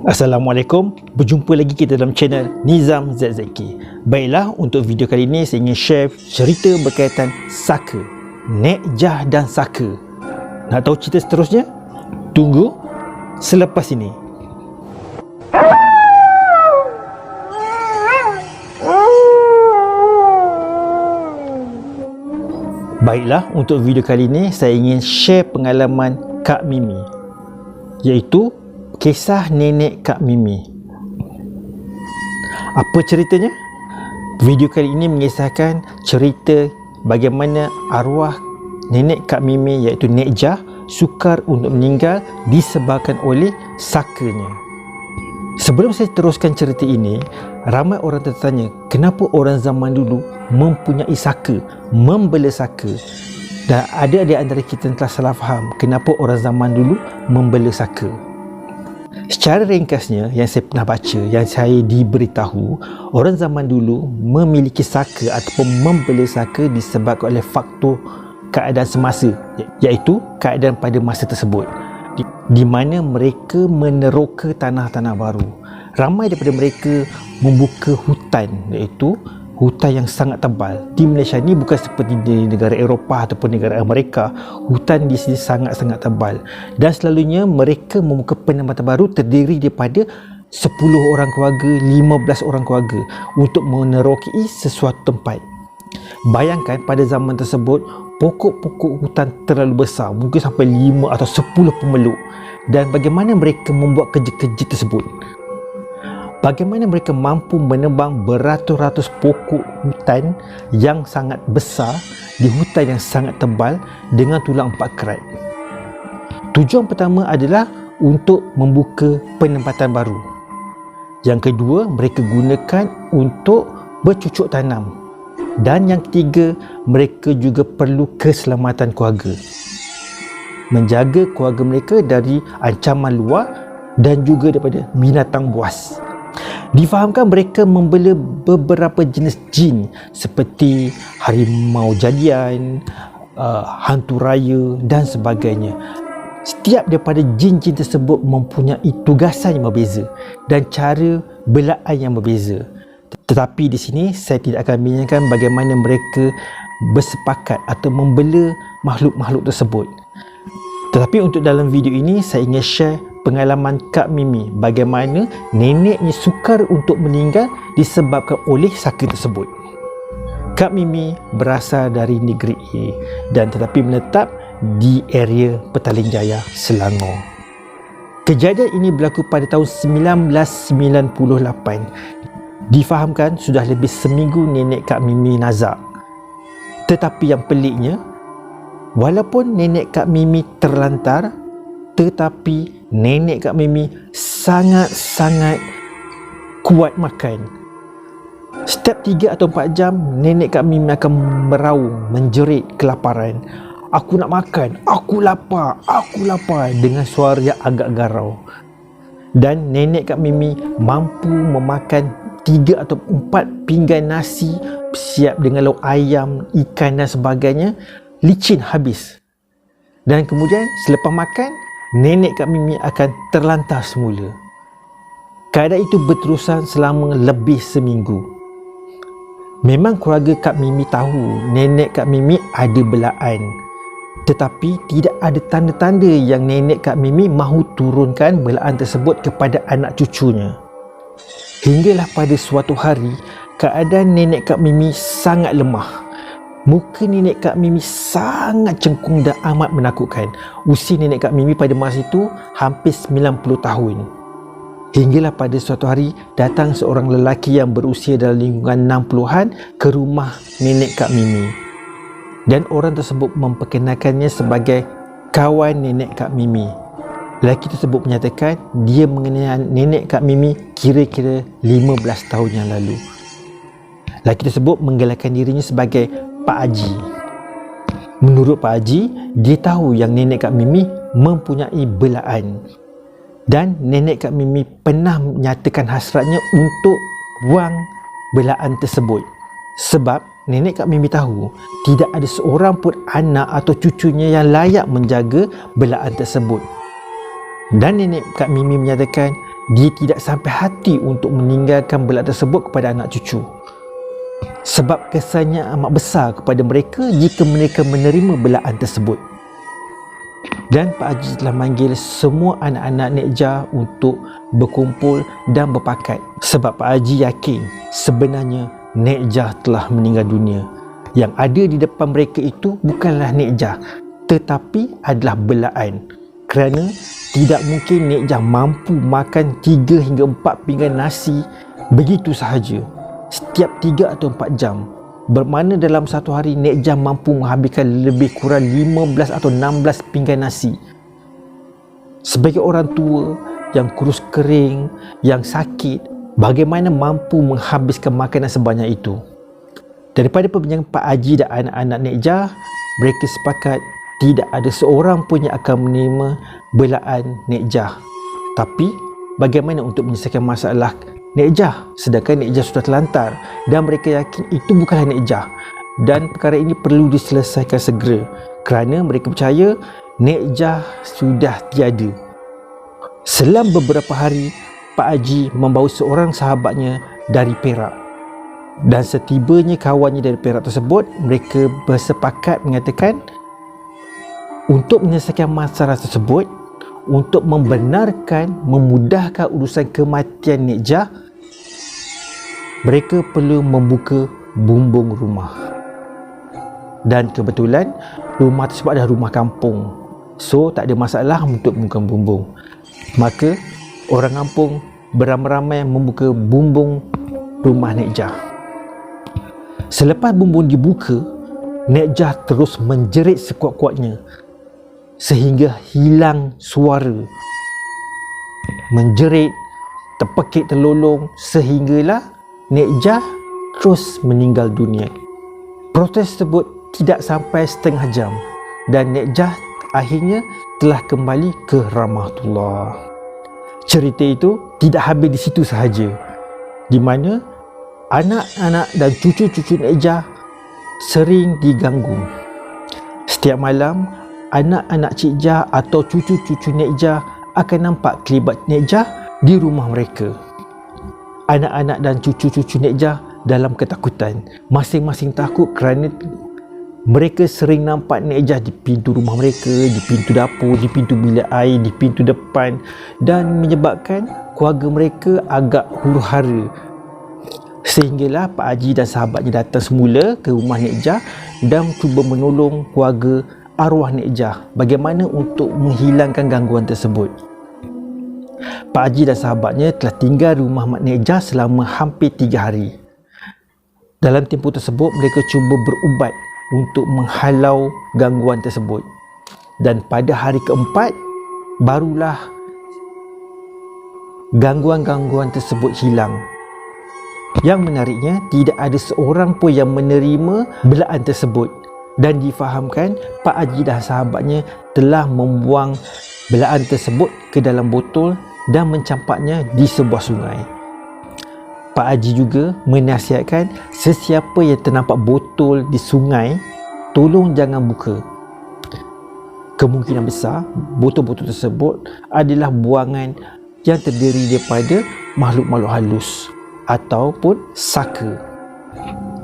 Assalamualaikum, berjumpa lagi kita dalam channel Nizam ZZK. Baiklah, untuk video kali ini saya ingin share cerita berkaitan Saka, Nek Jah dan Saka. Nak tahu cerita seterusnya? Tunggu selepas ini. Baiklah, untuk video kali ini saya ingin share pengalaman Kak Mimi, iaitu kisah nenek Kak Mimi. Apa ceritanya? Video kali ini mengisahkan cerita bagaimana arwah nenek Kak Mimi, iaitu Nek Jah, sukar untuk meninggal disebabkan oleh sakanya. Sebelum saya teruskan cerita ini, ramai orang tertanya kenapa orang zaman dulu mempunyai saka, membela saka. Dan ada di antara kita yang telah salah faham kenapa orang zaman dulu membela saka. Secara ringkasnya, yang saya pernah baca, yang saya diberitahu, orang zaman dulu memiliki saka ataupun membela saka disebabkan oleh faktor keadaan semasa, iaitu keadaan pada masa tersebut, di mana mereka meneroka tanah-tanah baru. Ramai daripada mereka membuka hutan, iaitu hutan yang sangat tebal. Di Malaysia ni bukan seperti di negara Eropah ataupun negara Amerika. Hutan di sini sangat-sangat tebal, dan selalunya mereka membuka penempatan baru terdiri daripada 10 orang keluarga, 15 orang keluarga untuk meneroki sesuatu tempat. Bayangkan pada zaman tersebut pokok-pokok hutan terlalu besar, mungkin sampai 5 atau 10 pemeluk. Dan bagaimana mereka membuat kerja-kerja tersebut? Bagaimana mereka mampu menebang beratus-ratus pokok hutan yang sangat besar di hutan yang sangat tebal dengan tulang 4 kerat? Tujuan pertama adalah untuk membuka penempatan baru. Yang kedua, mereka gunakan untuk bercucuk tanam. Dan yang ketiga, mereka juga perlu keselamatan keluarga. Menjaga keluarga mereka dari ancaman luar dan juga daripada binatang buas. Difahamkan mereka membela beberapa jenis jin seperti harimau jadian, hantu raya dan sebagainya. Setiap daripada jin-jin tersebut mempunyai tugasan yang berbeza dan cara belaan yang berbeza. Tetapi di sini saya tidak akan bincangkan bagaimana mereka bersepakat atau membela makhluk-makhluk tersebut. Tetapi untuk dalam video ini saya ingin share pengalaman Kak Mimi, bagaimana neneknya sukar untuk meninggal disebabkan oleh saka tersebut. Kak Mimi berasal dari negeri A dan tetapi menetap di area Petaling Jaya, Selangor. Kejadian ini berlaku pada tahun 1998. Difahamkan sudah lebih seminggu nenek Kak Mimi nazak. Tetapi yang peliknya, walaupun nenek Kak Mimi terlantar, tetapi nenek Kak Mimi sangat-sangat kuat makan. Setiap 3 atau 4 jam, nenek Kak Mimi akan meraung, menjerit kelaparan. "Aku nak makan, aku lapar, aku lapar," dengan suara yang agak garau. Dan nenek Kak Mimi mampu memakan 3 atau 4 pinggan nasi siap dengan lauk ayam, ikan dan sebagainya, licin habis. Dan kemudian selepas makan, nenek Kak Mimi akan terlantar semula. Keadaan itu berterusan selama lebih seminggu. Memang keluarga Kak Mimi tahu nenek Kak Mimi ada belaan, tetapi tidak ada tanda-tanda yang nenek Kak Mimi mahu turunkan belaan tersebut kepada anak cucunya. Hinggalah pada suatu hari, keadaan nenek Kak Mimi sangat lemah. Muka nenek Kak Mimi sangat cengkung dan amat menakutkan. Usia nenek Kak Mimi pada masa itu hampir 90 tahun. Hinggalah pada suatu hari datang seorang lelaki yang berusia dalam lingkungan 60-an ke rumah nenek Kak Mimi. Dan orang tersebut memperkenalkannya sebagai kawan nenek Kak Mimi. Lelaki tersebut menyatakan dia mengenal nenek Kak Mimi kira-kira 15 tahun yang lalu. Lelaki tersebut menggelarkan dirinya sebagai Pak Haji. Menurut Pak Haji, dia tahu yang nenek Kak Mimi mempunyai belaan. Dan nenek Kak Mimi pernah menyatakan hasratnya untuk buang belaan tersebut. Sebab nenek Kak Mimi tahu tidak ada seorang pun anak atau cucunya yang layak menjaga belaan tersebut. Dan nenek Kak Mimi menyatakan dia tidak sampai hati untuk meninggalkan belaan tersebut kepada anak cucu. Sebab kesannya amat besar kepada mereka jika mereka menerima belaan tersebut. Dan Pak Haji telah manggil semua anak-anak Nek Jah untuk berkumpul dan berpakat. Sebab Pak Haji yakin sebenarnya Nek Jah telah meninggal dunia. Yang ada di depan mereka itu bukanlah Nek Jah, tetapi adalah belaan. Kerana tidak mungkin Nek Jah mampu makan 3 hingga 4 pinggan nasi begitu sahaja setiap 3 atau 4 jam. Bermakna dalam satu hari Nek Jah mampu menghabiskan lebih kurang 15 atau 16 pinggan nasi. Sebagai orang tua yang kurus kering, yang sakit, bagaimana mampu menghabiskan makanan sebanyak itu? Daripada perbincangan Pak Haji dan anak-anak Nek Jah, mereka sepakat tidak ada seorang pun yang akan menerima belaan Nek Jah. Tapi bagaimana untuk menyelesaikan masalah Nek Jah sedangkan Nek Jah sudah terlantar, dan mereka yakin itu bukanlah Nek Jah dan perkara ini perlu diselesaikan segera kerana mereka percaya Nek Jah sudah tiada. Selang beberapa hari, Pak Haji membawa seorang sahabatnya dari Perak, dan setibanya kawannya dari Perak tersebut, mereka bersepakat mengatakan untuk menyelesaikan masalah tersebut, untuk membenarkan, memudahkan urusan kematian Nek Jah, mereka perlu membuka bumbung rumah. Dan kebetulan rumah tersebut adalah rumah kampung, so tak ada masalah untuk membuka bumbung. Maka orang kampung beramai-ramai membuka bumbung rumah Nek Jah. Selepas bumbung dibuka, Nek Jah terus menjerit sekuat-kuatnya sehingga hilang suara. Menjerit, terpekik terlolong sehinggalah Nek Jah terus meninggal dunia. Proses tersebut tidak sampai setengah jam dan Nek Jah akhirnya telah kembali ke rahmatullah. Cerita itu tidak habis di situ sahaja, di mana anak-anak dan cucu-cucu Nek Jah sering diganggu. Setiap malam, anak-anak Cik Jah atau cucu-cucu Nek Jah akan nampak kelibat Nek Jah di rumah mereka. Anak-anak dan cucu-cucu Nek Jah dalam ketakutan. Masing-masing takut kerana mereka sering nampak Nek Jah di pintu rumah mereka, di pintu dapur, di pintu bilik air, di pintu depan, dan menyebabkan keluarga mereka agak huru-hara. Sehinggalah Pak Haji dan sahabatnya datang semula ke rumah Nek Jah dan cuba menolong keluarga arwah Nek Jah bagaimana untuk menghilangkan gangguan tersebut. Pak Haji dan sahabatnya telah tinggal di rumah Mak Nek Jah selama hampir 3 hari. Dalam tempoh tersebut, mereka cuba berubat untuk menghalau gangguan tersebut. Dan pada hari keempat, barulah gangguan-gangguan tersebut hilang. Yang menariknya, tidak ada seorang pun yang menerima belaan tersebut. Dan difahamkan Pak Haji dan sahabatnya telah membuang belaan tersebut ke dalam botol dan mencampaknya di sebuah sungai. Pak Haji juga menasihatkan sesiapa yang ternampak botol di sungai, tolong jangan buka. Kemungkinan besar botol-botol tersebut adalah buangan yang terdiri daripada makhluk-makhluk halus ataupun saka.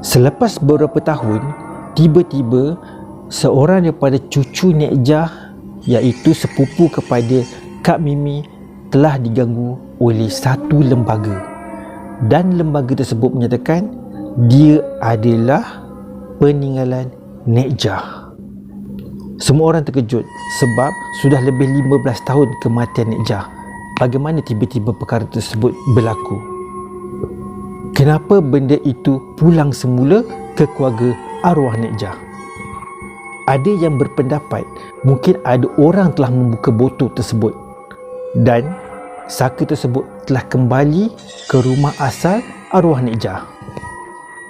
Selepas beberapa tahun, tiba-tiba seorang daripada cucu Nek Jah, iaitu sepupu kepada Kak Mimi, telah diganggu oleh satu lembaga, dan lembaga tersebut menyatakan dia adalah peninggalan Nek Jah. Semua orang terkejut sebab sudah lebih 15 tahun kematian Nek Jah. Bagaimana tiba-tiba perkara tersebut berlaku? Kenapa benda itu pulang semula ke keluarga arwah Nek Jah? Ada yang berpendapat mungkin ada orang telah membuka botol tersebut dan saka tersebut telah kembali ke rumah asal arwah Nek Jah.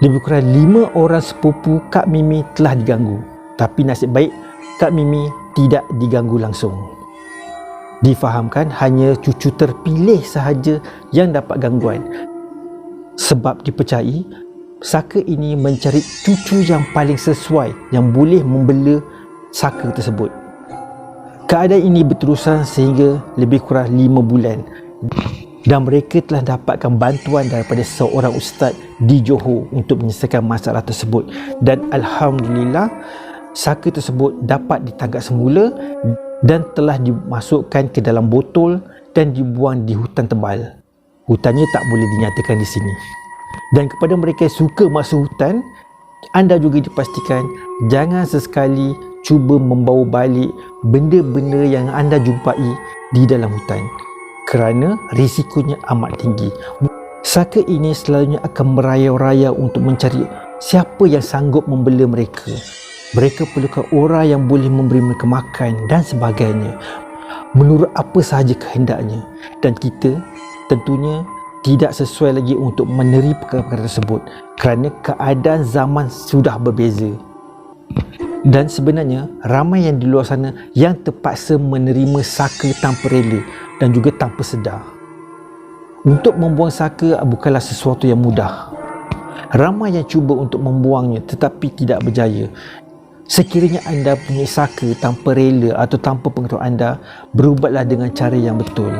Lebih kurang 5 orang sepupu Kak Mimi telah diganggu, tapi nasib baik Kak Mimi tidak diganggu langsung. Difahamkan hanya cucu terpilih sahaja yang dapat gangguan, sebab dipercayai saka ini mencari cucu yang paling sesuai yang boleh membela saka tersebut. Keadaan ini berterusan sehingga lebih kurang 5 bulan. dan mereka telah dapatkan bantuan daripada seorang ustaz di Johor untuk menyelesaikan masalah tersebut, dan alhamdulillah saka tersebut dapat ditangkap semula dan telah dimasukkan ke dalam botol dan dibuang di hutan tebal. Hutannya tak boleh dinyatakan di sini. Dan kepada mereka yang suka masuk hutan, anda juga dipastikan jangan sesekali cuba membawa balik benda-benda yang anda jumpai di dalam hutan, kerana risikonya amat tinggi. Saka ini selalunya akan merayau-rayau untuk mencari siapa yang sanggup membela mereka. Mereka perlukan orang yang boleh memberi mereka makan dan sebagainya, menurut apa sahaja kehendaknya. Dan kita tentunya tidak sesuai lagi untuk meneri perkara-perkara tersebut kerana keadaan zaman sudah berbeza. Dan sebenarnya ramai yang di luar sana yang terpaksa menerima saka tanpa rela dan juga tanpa sedar. Untuk membuang saka bukanlah sesuatu yang mudah. Ramai yang cuba untuk membuangnya tetapi tidak berjaya. Sekiranya anda punya saka tanpa rela atau tanpa pengetahuan anda, berubatlah dengan cara yang betul.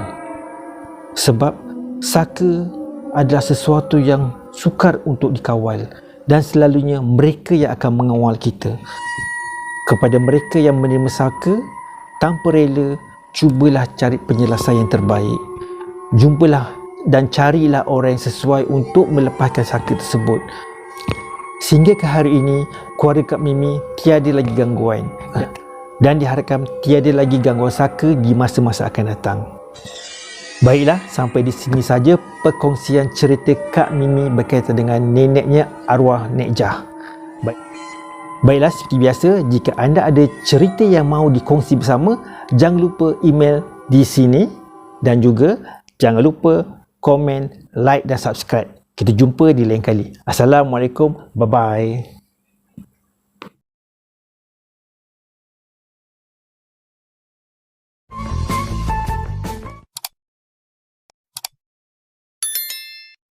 Sebab saka adalah sesuatu yang sukar untuk dikawal, dan selalunya mereka yang akan mengawal kita. Kepada mereka yang menerima saka tanpa rela, cubalah cari penyelesaian yang terbaik. Jumpalah dan carilah orang yang sesuai untuk melepaskan saka tersebut. Sehingga ke hari ini, keluarga Kak Mimi tiada lagi gangguan, dan diharapkan tiada lagi gangguan saka di masa-masa akan datang. Baiklah, sampai di sini saja perkongsian cerita Kak Mimi berkaitan dengan neneknya arwah Nek Jah. Baiklah, seperti biasa, jika anda ada cerita yang mahu dikongsi bersama, jangan lupa email di sini, dan juga jangan lupa komen, like dan subscribe. Kita jumpa di lain kali. Assalamualaikum, bye-bye.